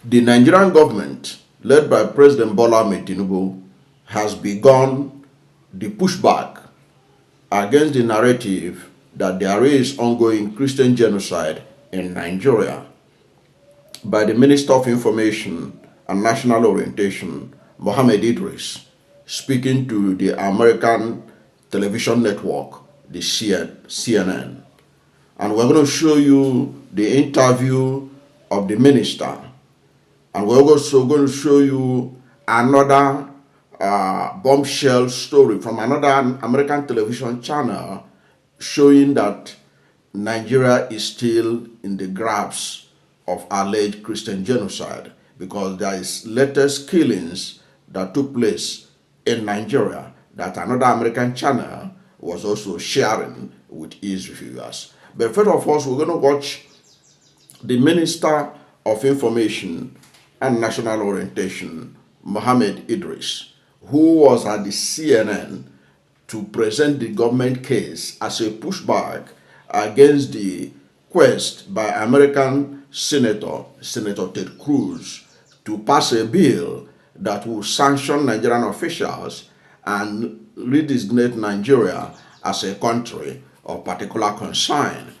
The Nigerian government, led by President Bola Ahmed Tinubu, has begun the pushback against the narrative that there is ongoing Christian genocide in Nigeria by the Minister of Information and National Orientation, Mohammed Idris, speaking to the American television network, the CNN. And we're going to show you the interview of the minister. And we're also going to show you another bombshell story from another American television channel showing that Nigeria is still in the grasp of alleged Christian genocide because there is latest killings that took place in Nigeria that another American channel was also sharing with its viewers. But first of all, we're going to watch the Minister of Information and National Orientation, Mohammed Idris, who was at the CNN to present the government case as a pushback against the quest by American Senator Ted Cruz to pass a bill that will sanction Nigerian officials and redesignate Nigeria as a country of particular concern,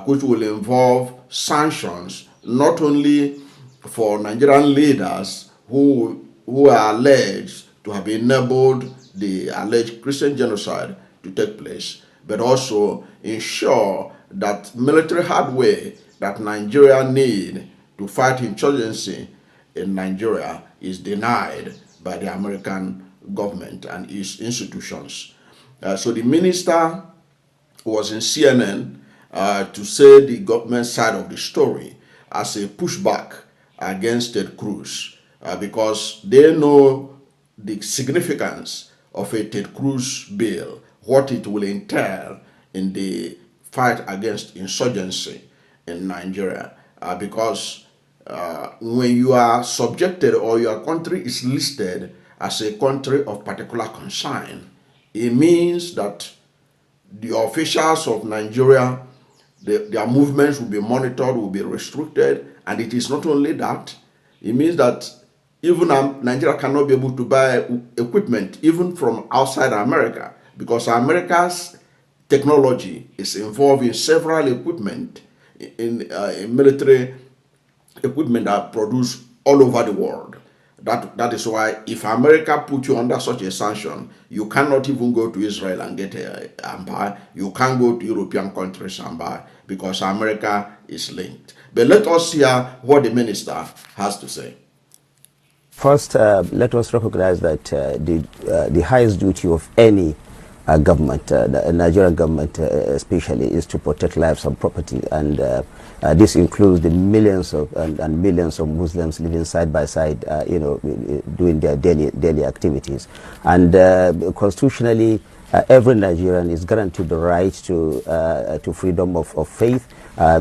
which will involve sanctions not only for Nigerian leaders who are alleged to have enabled the alleged Christian genocide to take place, but also ensure that military hardware that Nigeria need to fight insurgency in Nigeria is denied by the American government and its institutions. So the minister was in CNN to say the government side of the story as a pushback against Ted Cruz because they know the significance of a Ted Cruz bill, what it will entail in the fight against insurgency in Nigeria. Because when you are subjected or your country is listed as a country of particular concern, it means that the officials of Nigeria, their movements will be monitored, will be restricted, and it is not only that, it means that even Nigeria cannot be able to buy equipment even from outside America because America's technology is involved in several equipment in military equipment that produce all over the world. That is why if America put you under such a sanction, you cannot even go to Israel and get and buy. You can't go to European countries and buy because America is linked. But let us hear what the minister has to say. First, let us recognize that the highest duty of any government, the Nigerian government especially, is to protect lives and property, and this includes the millions of and millions of Muslims living side by side, doing their daily activities. And constitutionally, every Nigerian is guaranteed the right to freedom of faith,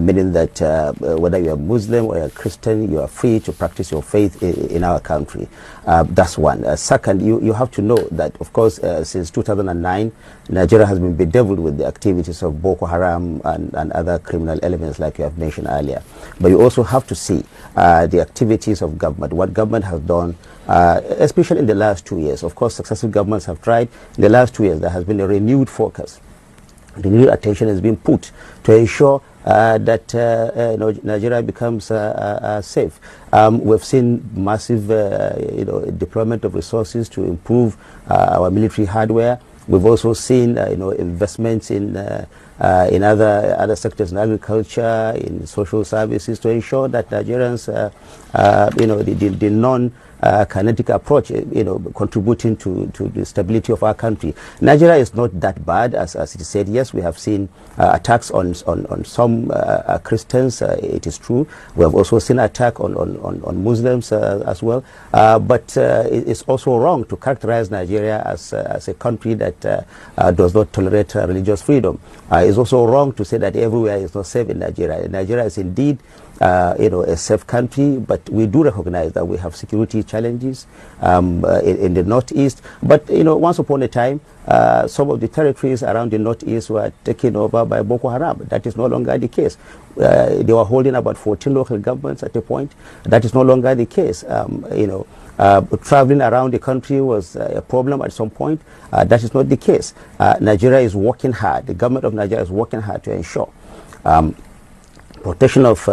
meaning that whether you are Muslim or you are Christian, you are free to practice your faith in our country. That's one. Second, you have to know that, of course, since 2009, Nigeria has been bedeviled with the activities of Boko Haram and other criminal elements like you have mentioned earlier. But you also have to see the activities of government, what government has done, especially in the last 2 years. Of course, successive governments have tried. In the last 2 years, there has been a renewed focus. Renewed attention has been put to ensure that Nigeria becomes safe. We've seen massive deployment of resources to improve our military hardware. We've also seen investments in other sectors, in agriculture, in social services, to ensure that Nigerians, the non-kinetic approach, contributing to the stability of our country. Nigeria is not that bad, as it is said. Yes, we have seen attacks on some Christians. It is true. We have also seen attack on Muslims as well. But it's also wrong to characterize Nigeria as a country that does not tolerate religious freedom. It's also wrong to say that everywhere is not safe in Nigeria. Nigeria is indeed a safe country, but we do recognize that we have security challenges in the northeast. But once upon a time, some of the territories around the northeast were taken over by Boko Haram. That is no longer the case. They were holding about 14 local governments at a point. That is no longer the case. Traveling around the country was a problem at some point. That is not the case. Nigeria is working hard. The government of Nigeria is working hard to ensure protection of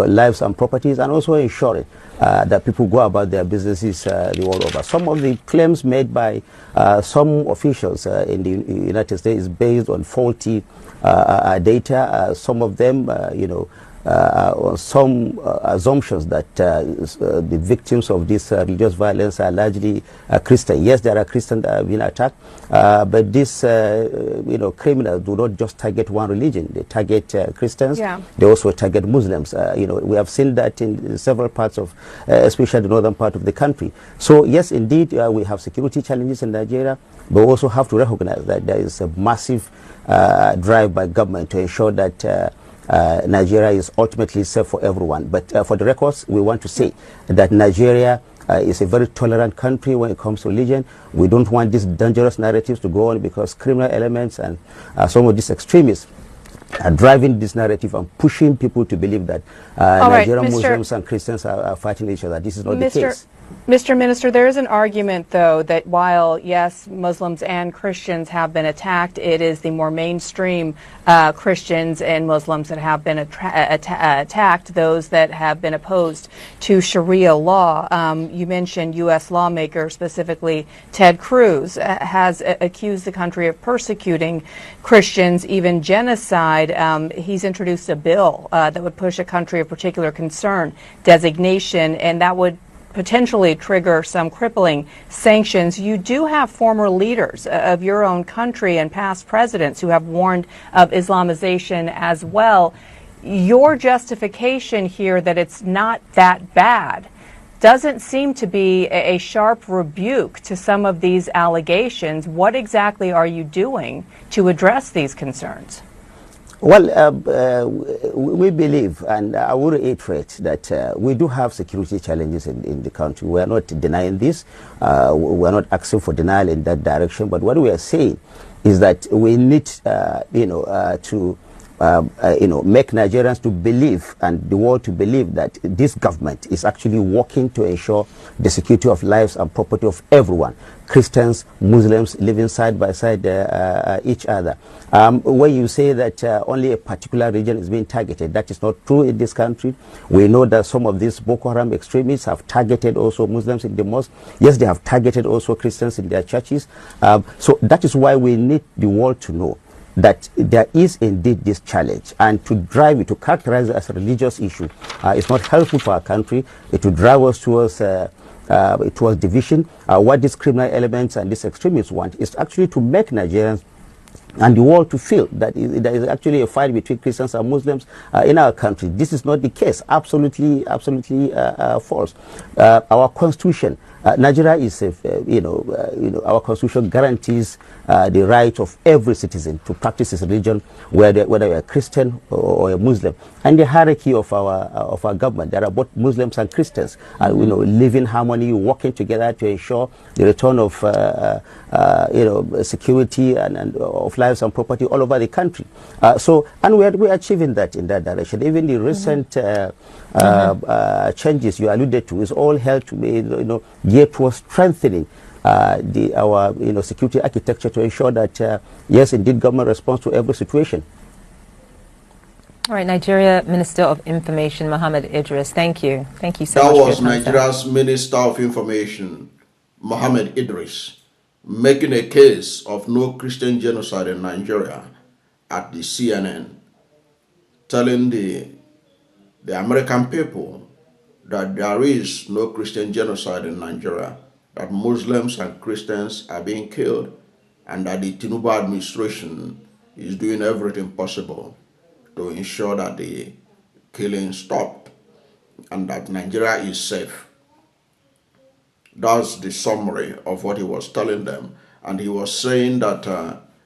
lives and properties, and also ensuring that people go about their businesses the world over. Some of the claims made by some officials in the United States is based on faulty data. Some of them, some assumptions that the victims of this religious violence are largely Christian. Yes, there are Christians that have been attacked, but these criminals do not just target one religion. They target Christians. Yeah. They also target Muslims. We have seen that in several parts of, especially the northern part of the country. So yes, indeed, we have security challenges in Nigeria, but we also have to recognize that there is a massive drive by government to ensure that Nigeria is ultimately safe for everyone. But for the records, we want to say that Nigeria is a very tolerant country when it comes to religion. We don't want these dangerous narratives to go on, because criminal elements and some of these extremists are driving this narrative and pushing people to believe that Nigerian Muslims and Christians are fighting each other. This is not the case. Mr. Minister, there is an argument, though, that while, yes, Muslims and Christians have been attacked, it is the more mainstream Christians and Muslims that have been attacked, those that have been opposed to Sharia law. You mentioned U.S. lawmaker, specifically Ted Cruz, has accused the country of persecuting Christians, even genocide. He's introduced a bill that would push a country of particular concern designation, and that would potentially trigger some crippling sanctions. You do have former leaders of your own country and past presidents who have warned of Islamization as well. Your justification here that it's not that bad doesn't seem to be a sharp rebuke to some of these allegations. What exactly are you doing to address these concerns? Well, we believe, and I will reiterate, that we do have security challenges in the country. We are not denying this. We are not asking for denial in that direction. But what we are saying is that we need, to make Nigerians to believe, and the world to believe, that this government is actually working to ensure the security of lives and property of everyone. Christians, Muslims living side by side each other. When you say that only a particular region is being targeted, that is not true in this country. We know that some of these Boko Haram extremists have targeted also Muslims in the mosque. Yes, they have targeted also Christians in their churches. So that is why we need the world to know that there is indeed this challenge, and to drive it, to characterize it as a religious issue, is not helpful for our country. It will drive us towards division. What these criminal elements and these extremists want is actually to make Nigerians and the world to feel that there is actually a fight between Christians and Muslims in our country. This is not the case. Absolutely false. Our constitution, Nigeria is, our constitution guarantees the right of every citizen to practice his religion, whether you're a Christian or a Muslim. And the hierarchy of our government, there are both Muslims and Christians, live in harmony, working together to ensure the return of, security and of lives and property all over the country. And we're achieving that in that direction. Even the recent changes you alluded to is all held to be, geared towards strengthening our security architecture to ensure that yes, indeed, government responds to every situation. All right, Nigeria Minister of Information Mohammed Idris, thank you so much. That was Nigeria's Minister of Information Mohammed Idris making a case of no Christian genocide in Nigeria at the CNN, telling the American people that there is no Christian genocide in Nigeria, that Muslims and Christians are being killed, and that the Tinubu administration is doing everything possible to ensure that the killing stopped and that Nigeria is safe. That's the summary of what he was telling them. And he was saying that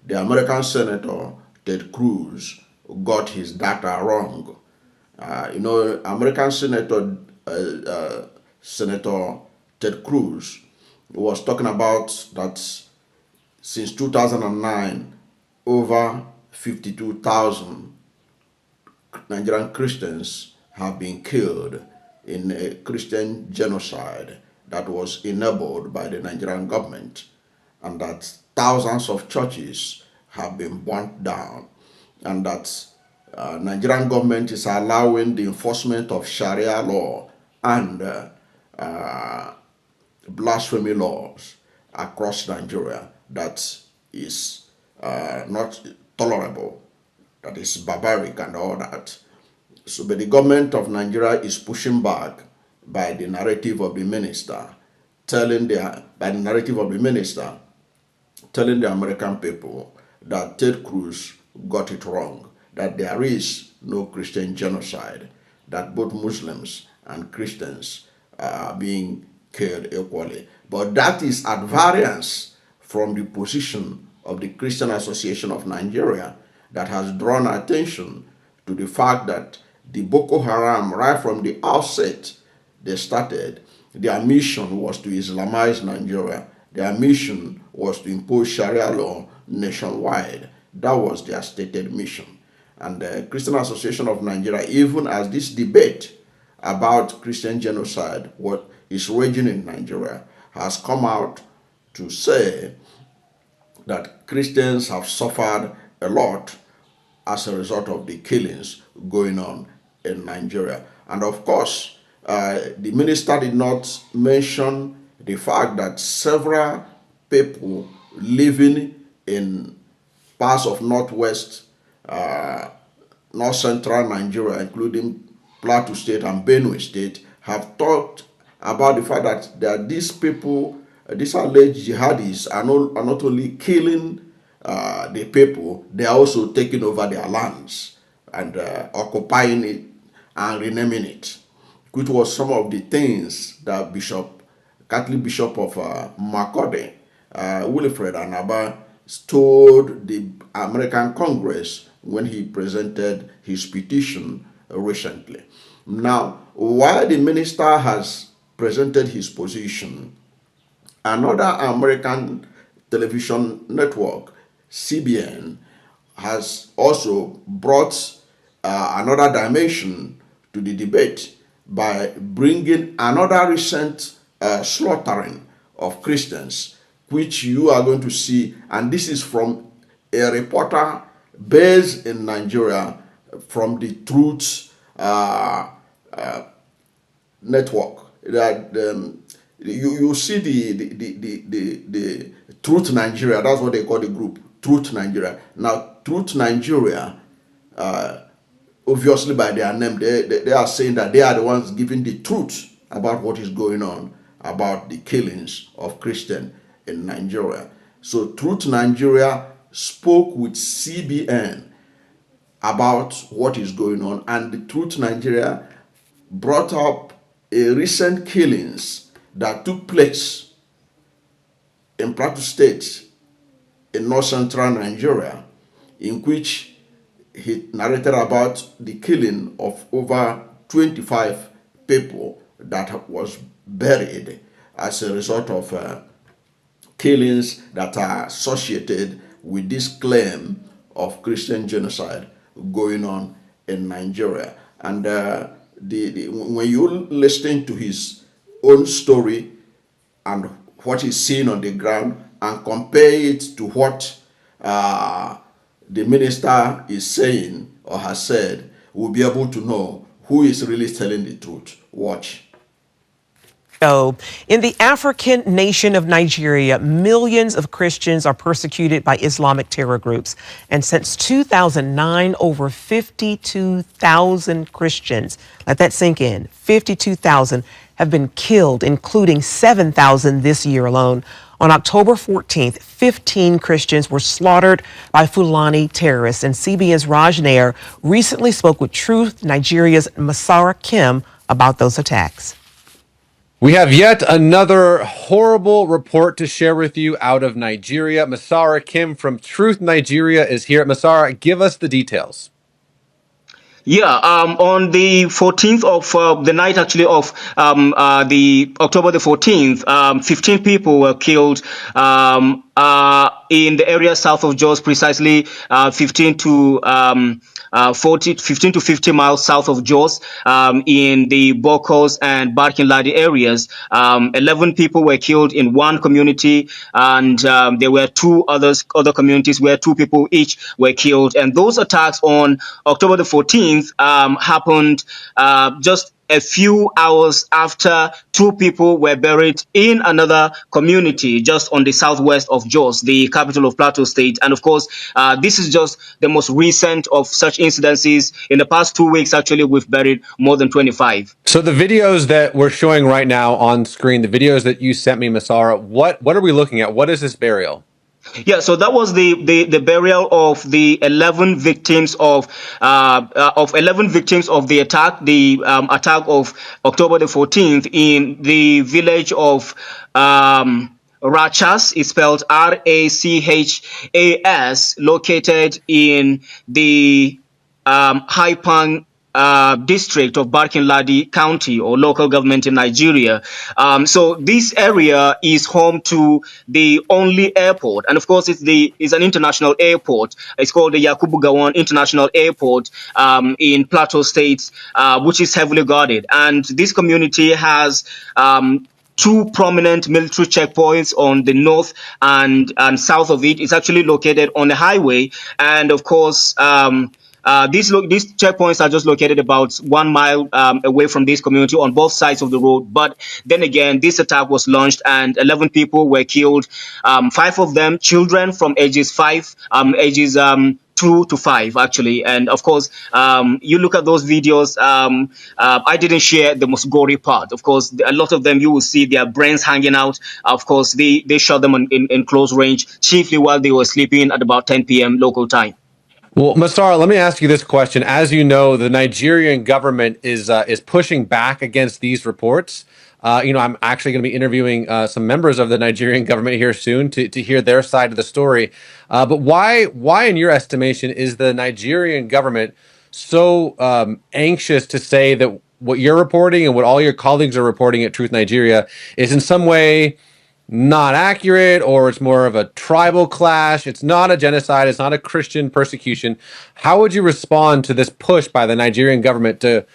the American Senator Ted Cruz got his data wrong. American Senator Ted Cruz was talking about that since 2009, over 52,000 Nigerian Christians have been killed in a Christian genocide that was enabled by the Nigerian government, and that thousands of churches have been burnt down, and that Nigerian government is allowing the enforcement of Sharia law and blasphemy laws across Nigeria that is not tolerable, that is barbaric and all that. So, but the government of Nigeria is pushing back by the narrative of the minister, telling the American people that Ted Cruz got it wrong, that there is no Christian genocide, that both Muslims and Christians are being killed equally. But that is at variance from the position of the Christian Association of Nigeria, that has drawn attention to the fact that the Boko Haram, right from the outset, they started, their mission was to Islamize Nigeria. Their mission was to impose Sharia law nationwide. That was their stated mission. And the Christian Association of Nigeria, even as this debate about Christian genocide, what is raging in Nigeria, has come out to say that Christians have suffered a lot as a result of the killings going on in Nigeria. And of course, the minister did not mention the fact that several people living in parts of northwest, north central Nigeria, including Plateau State and Benue State, have talked about the fact that these people, these alleged jihadis, are not only killing the people, they are also taking over their lands and occupying it and renaming it, which was some of the things that Catholic Bishop of Makurdi, Wilfred Anaba, told the American Congress when he presented his petition recently. Now, while the minister has presented his position, another American television network, CBN, has also brought another dimension to the debate by bringing another recent slaughtering of Christians, which you are going to see, and this is from a reporter based in Nigeria from the Truth network. That you see the Truth Nigeria. That's what they call the group, Truth Nigeria. Now, Truth Nigeria, obviously by their name, they are saying that they are the ones giving the truth about what is going on, about the killings of Christians in Nigeria. So Truth Nigeria spoke with CBN about what is going on, and the Truth Nigeria brought up a recent killings that took place in Plateau State in north central Nigeria, in which he narrated about the killing of over 25 people that was buried as a result of killings that are associated with this claim of Christian genocide going on in Nigeria. And when you listen to his own story and what he's seeing on the ground and compare it to what the minister is saying or has said, we'll be able to know who is really telling the truth. Watch. So, in the African nation of Nigeria, millions of Christians are persecuted by Islamic terror groups. And since 2009, over 52,000 Christians, let that sink in, 52,000 have been killed, including 7,000 this year alone. On October 14th, 15 Christians were slaughtered by Fulani terrorists. And CBN's Raj Nair recently spoke with Truth Nigeria's Masara Kim about those attacks. We have yet another horrible report to share with you out of Nigeria. Masara Kim from Truth Nigeria is here. Masara, give us the details. Yeah, on the 14th of the night actually of the October the 14th, 15 people were killed in the area south of Jos, precisely 15 to 15 to 50 miles south of Jos, in the Bokos and Barkin Ladi areas. 11 people were killed in one community, and there were other communities where two people each were killed. And those attacks on October the 14th happened just a few hours after two people were buried in another community just on the southwest of Jos, the capital of Plateau State. And of course, this is just the most recent of such incidences. In the past 2 weeks, actually, we've buried more than 25. So the videos that we're showing right now on screen, the videos that you sent me, Masara, what are we looking at? What is this burial? Yeah, so that was the burial of the 11 victims of 11 victims of the attack, the attack of October the 14th in the village of Rachas. It's spelled Rachas, located in the Haipang district of Barkin Ladi County or local government in Nigeria. So this area is home to the only airport, and of course it's an international airport. It's called the Yakubu Gowon International Airport in Plateau State, which is heavily guarded. And this community has two prominent military checkpoints on the north and south of it. It's actually located on the highway, and of course, these checkpoints are just located about 1 mile away from this community on both sides of the road. But then again, this attack was launched and 11 people were killed. 5 of them children from ages 2 to 5 actually. And of course, you look at those videos. I didn't share the most gory part. Of course, a lot of them you will see their brains hanging out. Of course, they shot them in close range, chiefly while they were sleeping at about 10 p.m. local time. Well, Masara, let me ask you this question. As you know, the Nigerian government is pushing back against these reports. I'm actually going to be interviewing some members of the Nigerian government here soon to hear their side of the story. But why, in your estimation, is the Nigerian government so anxious to say that what you're reporting and what all your colleagues are reporting at Truth Nigeria is in some way not accurate, or it's more of a tribal clash? It's not a genocide. It's not a Christian persecution. How would you respond to this push by the Nigerian government to,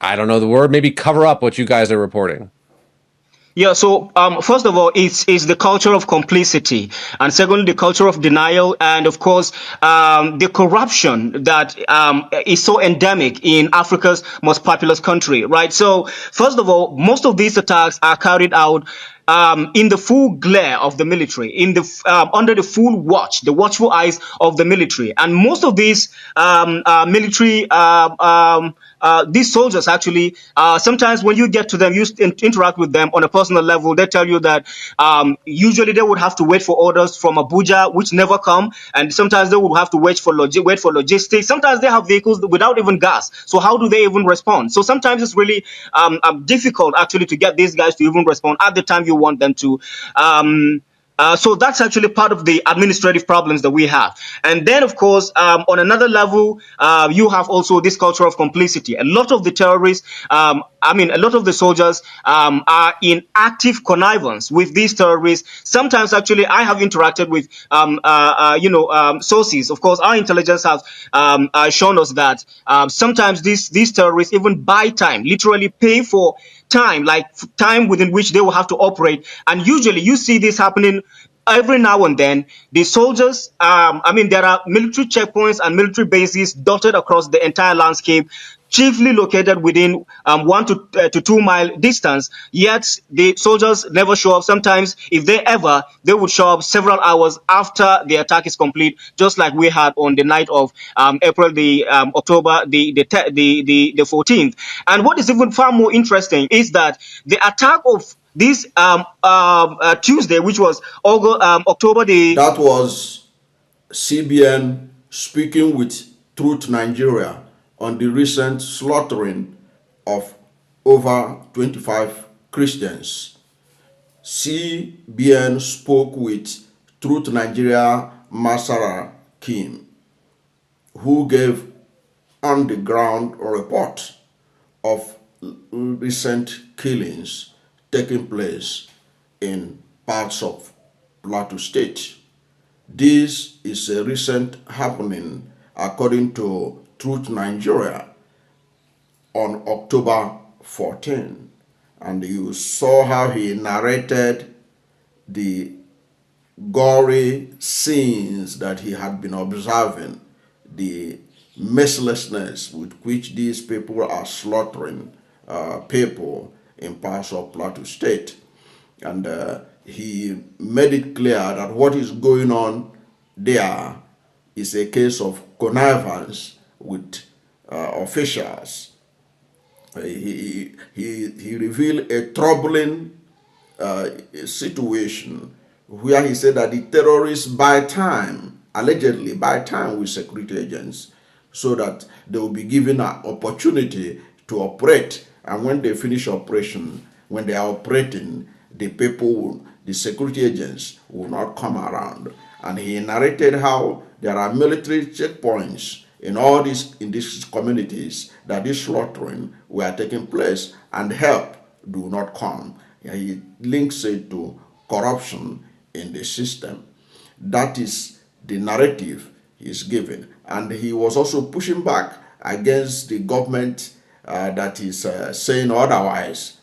I don't know the word, maybe cover up what you guys are reporting? Yeah, so first of all, it's the culture of complicity, and secondly, the culture of denial, and of course, the corruption that is so endemic in Africa's most populous country, right? So, first of all, most of these attacks are carried out in the full glare of the military, under the full watch, the watchful eyes of the military, and most of these military. These soldiers actually, sometimes when you get to them, you interact with them on a personal level. They tell you that usually they would have to wait for orders from Abuja, which never come, and sometimes they would have to wait for logistics. Sometimes they have vehicles without even gas. So how do they even respond? So sometimes it's really difficult actually to get these guys to even respond at the time you want them to. So that's actually part of the administrative problems that we have. And then, of course, on another level, you have also this culture of complicity. A lot of the terrorists, a lot of the soldiers are in active connivance with these terrorists. Sometimes, actually, I have interacted with, sources. Of course, our intelligence has shown us that sometimes these terrorists even buy time, literally pay for time, like time within which they will have to operate. And usually you see this happening every now and then. The soldiers, there are military checkpoints and military bases dotted across the entire landscape, chiefly located within 1 to 2 mile distance. Yet the soldiers never show up. Sometimes, if they would show up several hours after the attack is complete, just like we had on the night of October the 14th. And what is even far more interesting is that the attack of this Tuesday, which was October the... That was CBN speaking with Truth Nigeria on the recent slaughtering of over 25 Christians. CBN spoke with Truth Nigeria Masara Kim, who gave on the ground report of recent killings taking place in parts of Plateau State. This is a recent happening according to Truth Nigeria on October 14. And you saw how he narrated the gory scenes that he had been observing, the mercilessness with which these people are slaughtering people in parts of Plateau State. And he made it clear that what is going on there is a case of connivance with officials. He revealed a troubling situation where he said that the terrorists allegedly buy time with security agents so that they will be given an opportunity to operate. And when they finish operation, when they are operating, the security agents will not come around. And he narrated how there are military checkpoints in these communities that this slaughtering were taking place and help do not come. He links it to corruption in the system. That is the narrative he's giving. And he was also pushing back against the government that is saying otherwise.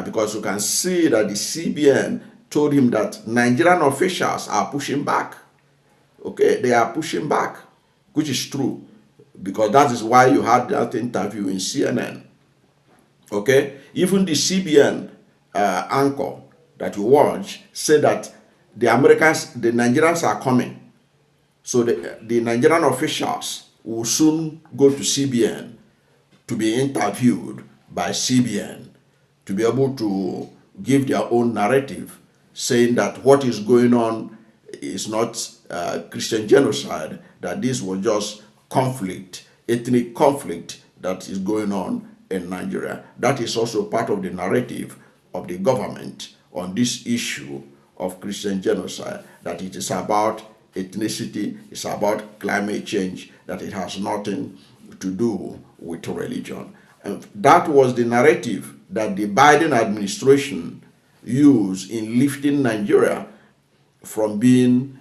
Because you can see that the CBN told him that Nigerian officials are pushing back. Okay, they are pushing back, which is true. Because that is why you had that interview in CNN. Okay, even the CBN anchor that you watch said that the Nigerians are coming. So the Nigerian officials will soon go to CBN to be interviewed by CBN to be able to give their own narrative, saying that what is going on is not Christian genocide, that this was just conflict, ethnic conflict that is going on in Nigeria. That is also part of the narrative of the government on this issue of Christian genocide, that it is about ethnicity, it's about climate change, that it has nothing to do with religion. And that was the narrative that the Biden administration used in lifting Nigeria from being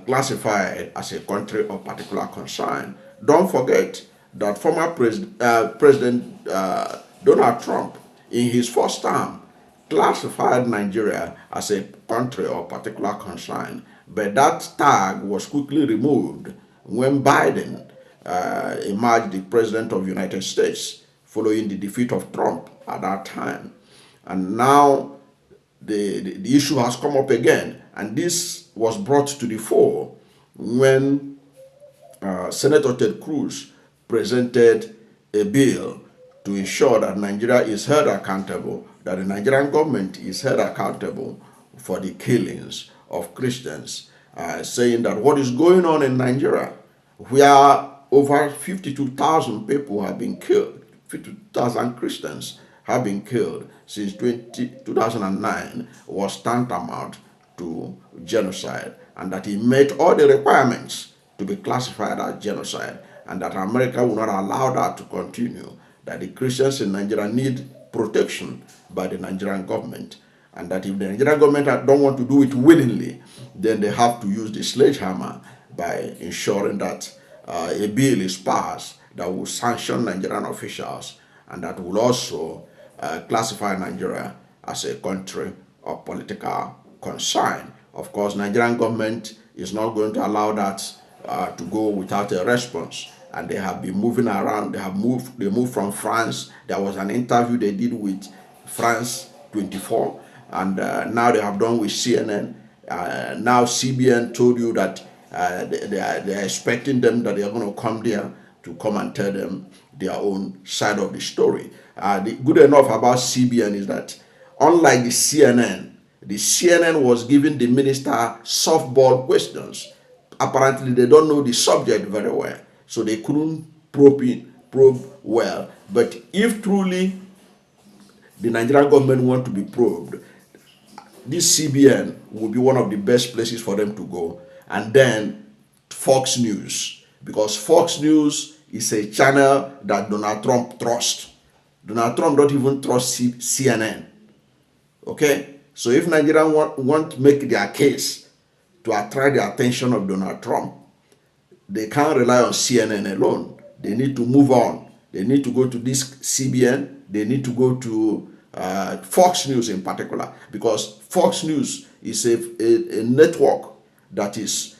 classified as a country of particular concern. Don't forget that former President Donald Trump, in his first term, classified Nigeria as a country of particular concern, but that tag was quickly removed when Biden emerged the President of the United States following the defeat of Trump at that time. And now the issue has come up again, and this was brought to the fore when Senator Ted Cruz presented a bill to ensure that Nigeria is held accountable, that the Nigerian government is held accountable for the killings of Christians, saying that what is going on in Nigeria, where over 52,000 people have been killed, 52,000 Christians have been killed since 2009, was tantamount to genocide, and that he met all the requirements to be classified as genocide, and that America will not allow that to continue, that the Christians in Nigeria need protection by the Nigerian government, and that if the Nigerian government don't want to do it willingly, then they have to use the sledgehammer by ensuring that a bill is passed that will sanction Nigerian officials and that will also classify Nigeria as a country of political concern. Of course, Nigerian government is not going to allow that to go without a response. And they have been moving around. They moved from France. There was an interview they did with France 24, and now they have done with CNN. Now CBN told you that they are expecting them, that they are going to come there to come and tell them their own side of the story. The good enough about CBN is that, unlike the CNN was giving the minister softball questions. Apparently, they don't know the subject very well, so they couldn't probe well. But if truly the Nigerian government want to be probed, this CBN will be one of the best places for them to go. And then Fox News, because Fox News is a channel that Donald Trump trusts. Donald Trump don't even trust CNN. Okay? So if Nigerians want to make their case to attract the attention of Donald Trump, they can't rely on CNN alone. They need to move on. They need to go to this CBN. They need to go to Fox News in particular, because Fox News is a network that is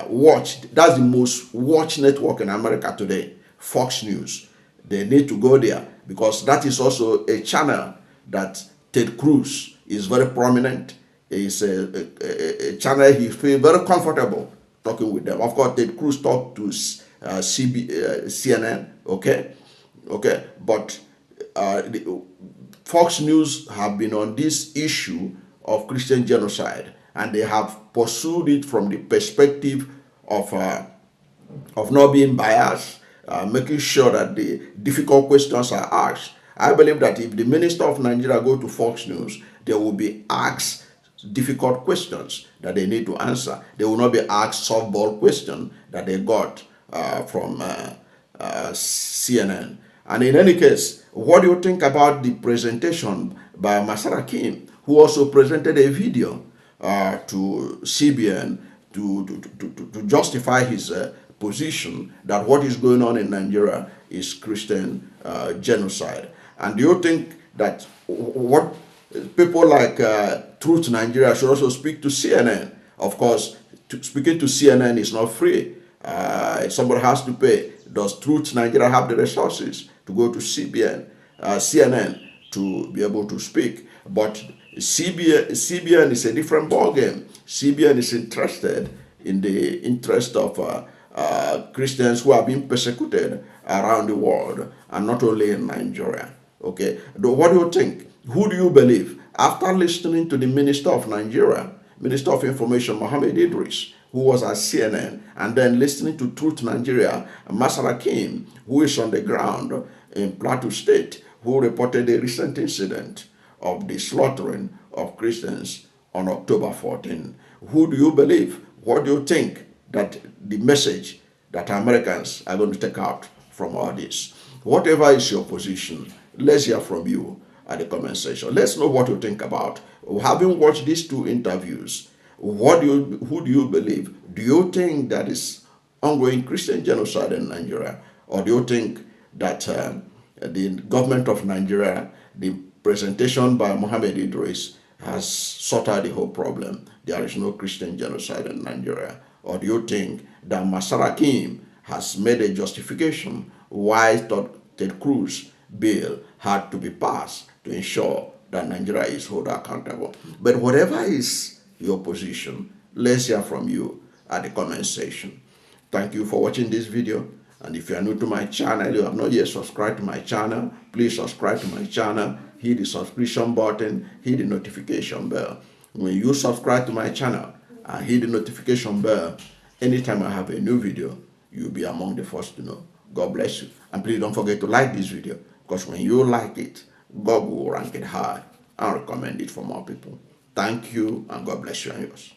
watched. That's the most watched network in America today, Fox News. They need to go there because that is also a channel that Ted Cruz is very prominent. It's a channel he feels very comfortable talking with them. Of course, Ted Cruz talked to CNN, okay? But Fox News have been on this issue of Christian genocide, and they have pursued it from the perspective of not being biased, making sure that the difficult questions are asked. I believe that if the minister of Nigeria go to Fox News, they will be asked difficult questions that they need to answer. They will not be asked softball questions that they got from CNN. And in any case, what do you think about the presentation by Masarakim, who also presented a video to CBN to justify his position that what is going on in Nigeria is Christian genocide? And do you think that what people like Truth Nigeria should also speak to CNN? Of course, speaking to CNN is not free. Somebody has to pay. Does Truth Nigeria have the resources to go to CNN to be able to speak? But CBN is a different ballgame. CBN is interested in the interest of Christians who are being persecuted around the world, and not only in Nigeria. Okay, what do you think? Who do you believe? After listening to the Minister of Nigeria, Minister of Information, Mohammed Idris, who was at CNN, and then listening to Truth Nigeria, Masarakim, who is on the ground in Plateau State, who reported a recent incident of the slaughtering of Christians on October 14. Who do you believe? What do you think that the message that Americans are going to take out from all this? Whatever is your position, let's hear from you at the comment section. Let's know what you think about. Having watched these two interviews, who do you believe? Do you think that is ongoing Christian genocide in Nigeria? Or do you think that the government of Nigeria, the presentation by Mohammed Idris, has sorted out the whole problem? There is no Christian genocide in Nigeria. Or do you think that Masarakim has made a justification why Ted Cruz bill had to be passed to ensure that Nigeria is held accountable? But whatever is your position, let's hear from you at the comment section. Thank you for watching this video. And if you are new to my channel, you have not yet subscribed to my channel, please subscribe to my channel, hit the subscription button, hit the notification bell. When you subscribe to my channel and hit the notification bell, anytime I have a new video, you'll be among the first to know. God bless you. And please don't forget to like this video, because when you like it, God will rank it high and recommend it for more people. Thank you, and God bless you and yours.